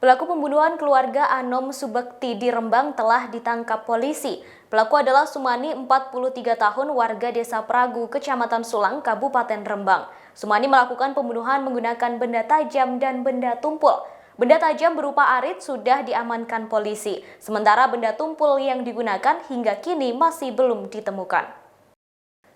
Pelaku pembunuhan keluarga Anom Subekti di Rembang telah ditangkap polisi. Pelaku adalah Sumani, 43 tahun, warga Desa Pragu, Kecamatan Sulang, Kabupaten Rembang. Sumani melakukan pembunuhan menggunakan benda tajam dan benda tumpul. Benda tajam berupa arit sudah diamankan polisi, sementara benda tumpul yang digunakan hingga kini masih belum ditemukan.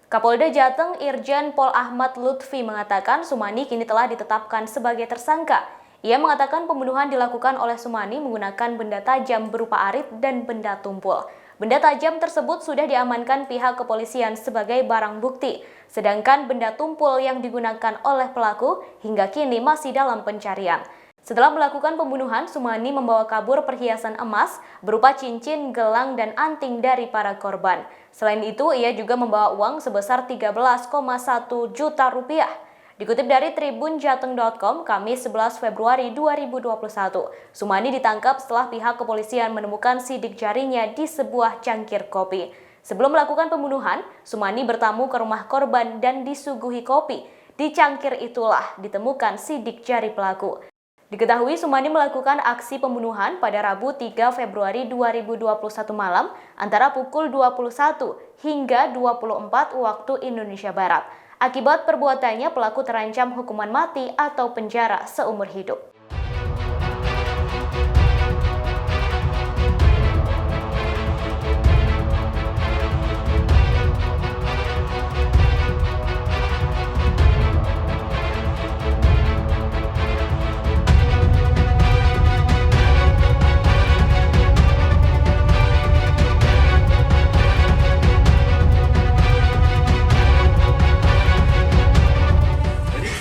Kapolda Jateng Irjen Pol Ahmad Lutfi mengatakan Sumani kini telah ditetapkan sebagai tersangka. Ia mengatakan pembunuhan dilakukan oleh Sumani menggunakan benda tajam berupa arit dan benda tumpul. Benda tajam tersebut sudah diamankan pihak kepolisian sebagai barang bukti, sedangkan benda tumpul yang digunakan oleh pelaku hingga kini masih dalam pencarian. Setelah melakukan pembunuhan, Sumani membawa kabur perhiasan emas berupa cincin, gelang, dan anting dari para korban. Selain itu, ia juga membawa uang sebesar 13,1 juta rupiah. Dikutip dari tribunjateng.com, Kamis 11 Februari 2021, Sumani ditangkap setelah pihak kepolisian menemukan sidik jarinya di sebuah cangkir kopi. Sebelum melakukan pembunuhan, Sumani bertamu ke rumah korban dan disuguhi kopi. Di cangkir itulah ditemukan sidik jari pelaku. Diketahui Sumani melakukan aksi pembunuhan pada Rabu 3 Februari 2021 malam antara pukul 21 hingga 24 waktu Indonesia Barat. Akibat perbuatannya, pelaku terancam hukuman mati atau penjara seumur hidup.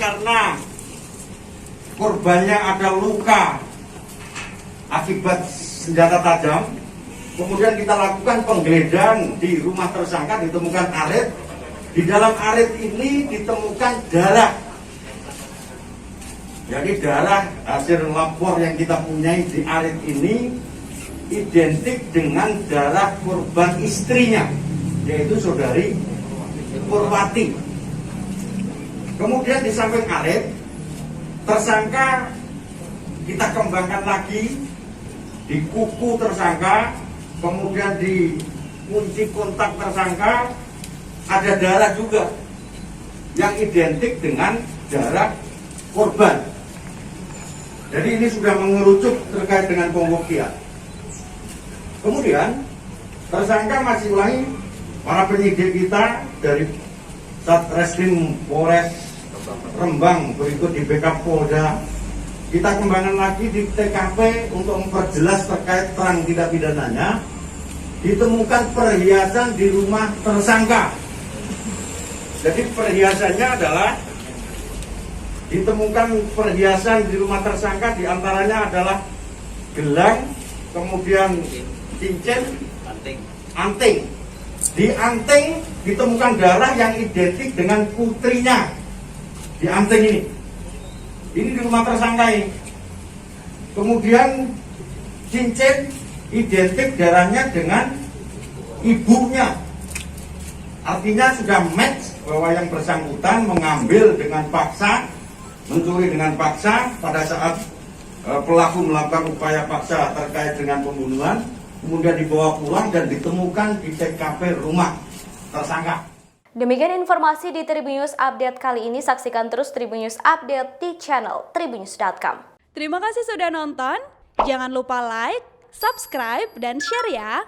Karena korbannya ada luka akibat senjata tajam, kemudian kita lakukan penggeledahan di rumah tersangka, ditemukan arit. Di dalam arit ini ditemukan darah. Jadi darah hasil lapor yang kita punyai di arit ini identik dengan darah korban istrinya, yaitu saudari Purwati. Kemudian di samping arit, tersangka kita kembangkan lagi di kuku tersangka, kemudian di kunci kontak tersangka ada darah juga yang identik dengan darah korban. Jadi ini sudah mengerucut terkait dengan pembuktian. Kemudian tersangka masih lagi para penyidik kita dari Satreskrim Polres Rembang, berikut di backup Polda. Kita kembangkan lagi di TKP untuk memperjelas terkait terang tindak pidananya. Ditemukan perhiasan di rumah tersangka. Jadi perhiasannya adalah ditemukan perhiasan di rumah tersangka, diantaranya adalah gelang, kemudian cincin, anting. Di anting ditemukan darah yang identik dengan putrinya. Di anting ini di rumah tersangka ini. Kemudian cincin identik darahnya dengan ibunya. Artinya sudah match bahwa yang bersangkutan mengambil dengan paksa, mencuri dengan paksa pada saat pelaku melakukan upaya paksa terkait dengan pembunuhan, kemudian dibawa pulang dan ditemukan di TKP rumah tersangka. Demikian informasi di Tribun News Update kali ini. Saksikan terus Tribun News Update di channel tribunnews.com. Terima kasih sudah nonton. Jangan lupa like, subscribe, dan share ya.